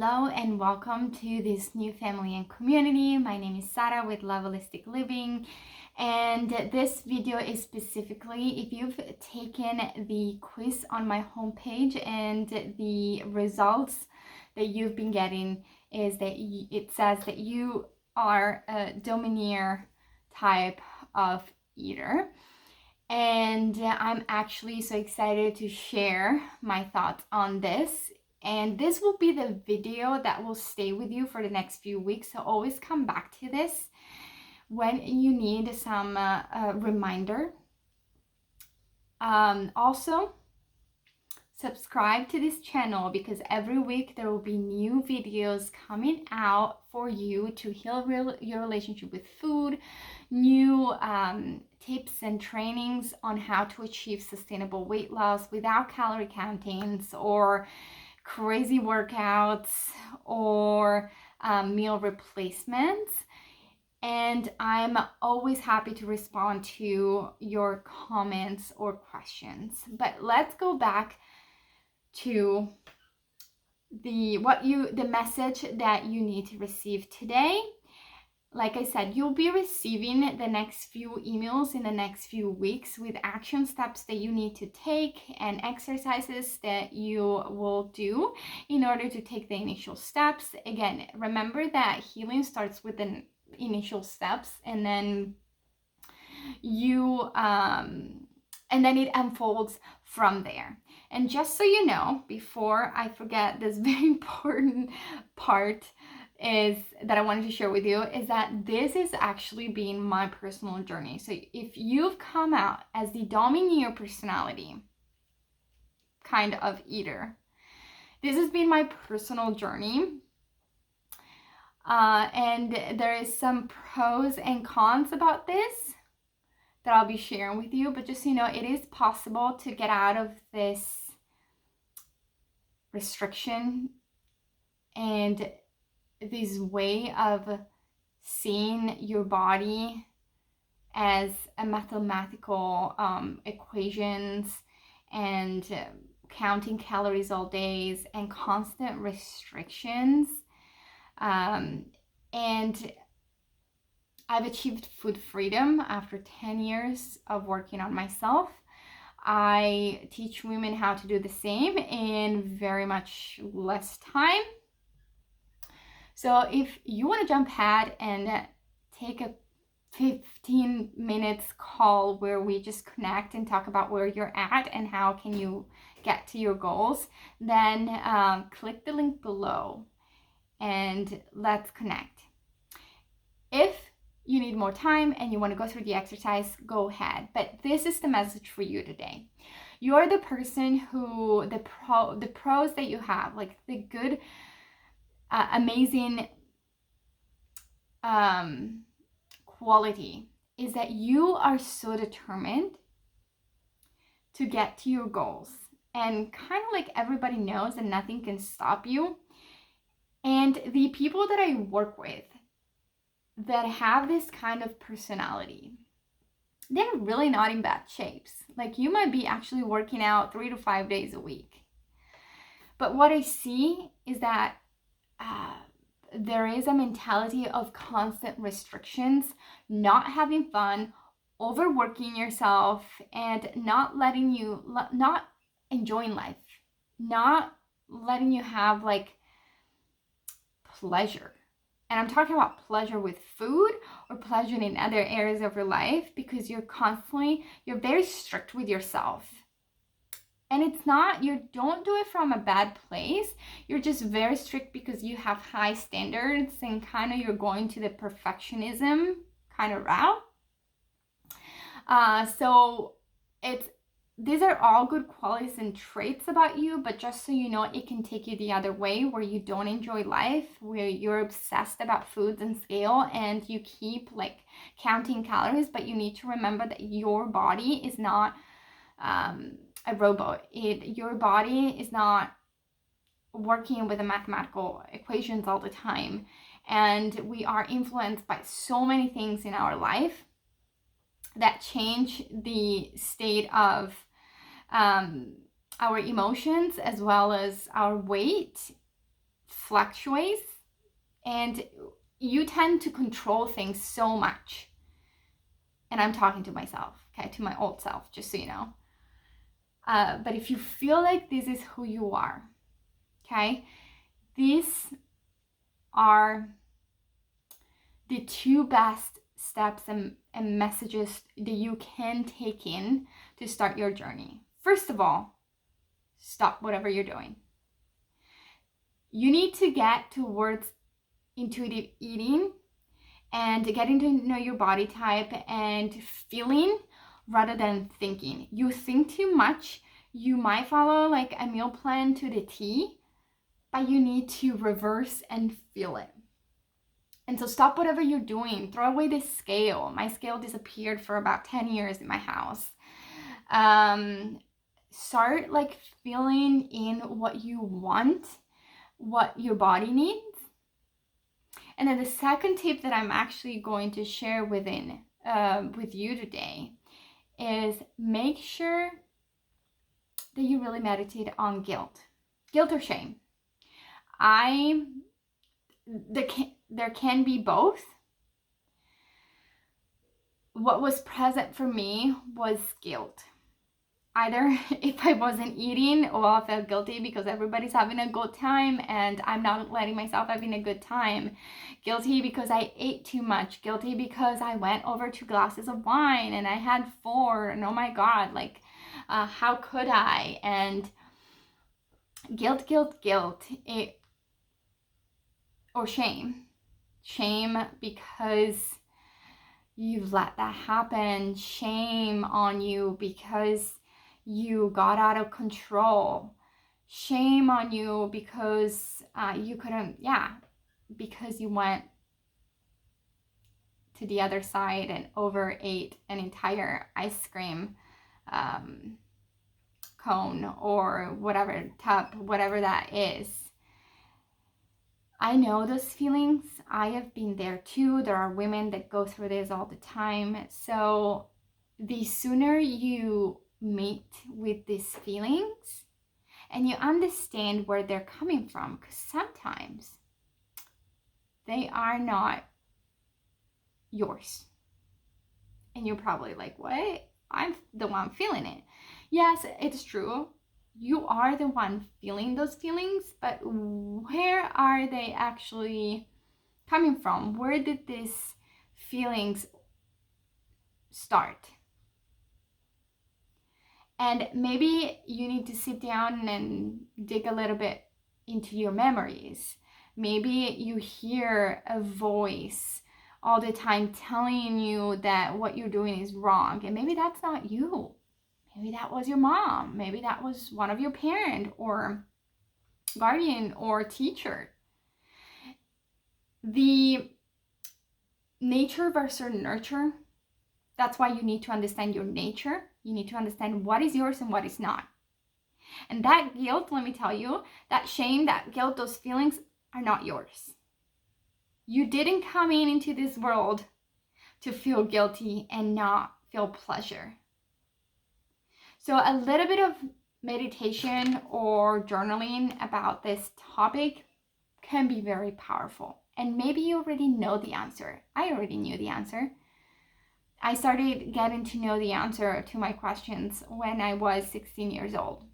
Hello and welcome to this new family and community. My name is Sarah with Holistic Living, and this video is specifically if you've taken the quiz on my homepage, and the results that you've been getting is that it says that you are a domineer type of eater. And I'm actually so excited to share my thoughts on this. And this will be the video that will stay with you for the next few weeks. So always come back to this when you need some reminder. Also, subscribe to this channel because every week there will be new videos coming out for you to heal your relationship with food, new tips and trainings on how to achieve sustainable weight loss without calorie countings or crazy workouts or meal replacements. And I'm always happy to respond to your comments or questions. But let's go back to the message that you need to receive today. Like I said, you'll be receiving the next few emails in the next few weeks with action steps that you need to take and exercises that you will do in order to take the initial steps. Again, remember that healing starts with the initial steps, and then it unfolds from there. And just so you know, before I forget, this very important part is that I wanted to share with you is that this is actually been my personal journey. So if you've come out as the domineer personality kind of eater, this has been my personal journey. And there is some pros and cons about this that I'll be sharing with you, but just so you know, it is possible to get out of this restriction and this way of seeing your body as a mathematical equations and counting calories all days and constant restrictions. And I've achieved food freedom after 10 years of working on myself. I teach women how to do the same in very much less time. So if you want to jump ahead and take a 15 minutes call where we just connect and talk about where you're at and how can you get to your goals, then click the link below and let's connect. If you need more time and you want to go through the exercise, go ahead. But this is the message for you today. You're the person who, the pros that you have, like the good, amazing quality is that you are so determined to get to your goals. And kind of like everybody knows that nothing can stop you. And the people that I work with that have this kind of personality, they're really not in bad shapes. Like you might be actually working out 3 to 5 days a week. But what I see is that there is a mentality of constant restrictions, not having fun, overworking yourself, and not enjoying life, not letting you have like pleasure. And I'm talking about pleasure with food or pleasure in other areas of your life, because you're very strict with yourself. And it's not, you don't do it from a bad place. You're just very strict because you have high standards and kind of you're going to the perfectionism kind of route. So these are all good qualities and traits about you, but just so you know, it can take you the other way where you don't enjoy life, where you're obsessed about foods and scale and you keep like counting calories, but you need to remember that your body is not a robot. Your body is not working with the mathematical equations all the time, and we are influenced by so many things in our life that change the state of our emotions as well as our weight fluctuates, and you tend to control things so much. And I'm talking to myself, okay, to my old self, just so you know. But if you feel like this is who you are, okay, these are the two best steps and messages that you can take in to start your journey. First of all, stop whatever you're doing. You need to get towards intuitive eating and getting to know your body type and feeling rather than thinking. You think too much. You might follow like a meal plan to the T, but you need to reverse and feel it. And so stop whatever you're doing. Throw away this scale. My scale disappeared for about 10 years in my house. Start like feeling in what you want, what your body needs. And then the second tip that I'm actually going to share with you today is make sure that you really meditate on guilt or shame. There can be both. What was present for me was guilt. Either if I wasn't eating, or I felt guilty because everybody's having a good time and I'm not letting myself having a good time. Guilty because I ate too much. Guilty because I went over 2 glasses of wine and I had 4. And oh my God, like, how could I? And guilt. Or shame. Shame because you've let that happen. Shame on you because you got out of control. Shame on you because you couldn't, because you went to the other side and overate an entire ice cream cone or whatever, tub, whatever that is. I know those feelings. I have been there too. There are women that go through this all the time. So the sooner you meet with these feelings and you understand where they're coming from, because sometimes they are not yours. And you're probably like, what? I'm the one feeling it. Yes, it's true. You are the one feeling those feelings, but where are they actually coming from? Where did these feelings start? And maybe you need to sit down and dig a little bit into your memories. Maybe you hear a voice all the time telling you that what you're doing is wrong, and maybe that's not you. Maybe that was your mom. Maybe that was one of your parent or guardian or teacher. The nature versus nurture, that's why you need to understand your nature. You need to understand what is yours and what is not. And that guilt, let me tell you, that shame, that guilt, those feelings are not yours. You didn't come into this world to feel guilty and not feel pleasure. So a little bit of meditation or journaling about this topic can be very powerful. And maybe you already know the answer. I already knew the answer. I started getting to know the answer to my questions when I was 16 years old.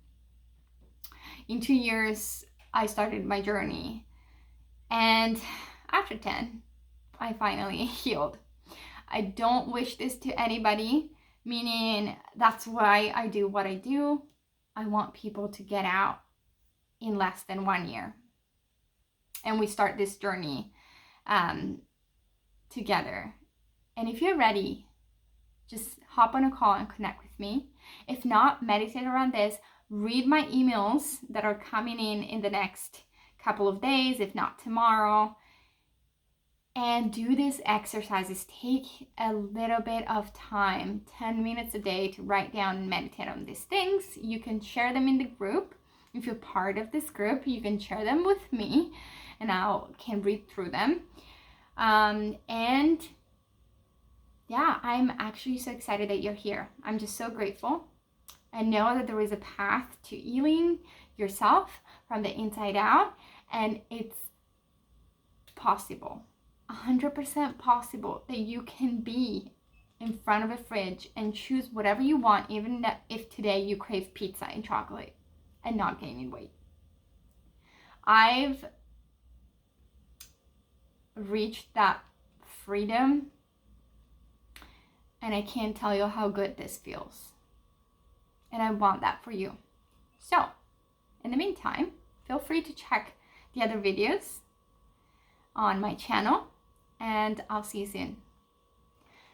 In 2 years, I started my journey. And after 10, I finally healed. I don't wish this to anybody, meaning that's why I do what I do. I want people to get out in less than 1 year. And we start this journey together. And if you're ready, just hop on a call and connect with me. If not, meditate around this. Read my emails that are coming in the next couple of days, if not tomorrow. And do these exercises. Take a little bit of time, 10 minutes a day, to write down and meditate on these things. You can share them in the group. If you're part of this group, you can share them with me and I can read through them. And yeah, I'm actually so excited that you're here. I'm just so grateful. I know that there is a path to healing yourself, from the inside out, and it's possible, 100% possible, that you can be in front of a fridge and choose whatever you want, even if today you crave pizza and chocolate, and not gaining weight. I've reached that freedom, and I can't tell you how good this feels. And I want that for you. So, in the meantime, feel free to check the other videos on my channel, and I'll see you soon.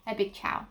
A big ciao.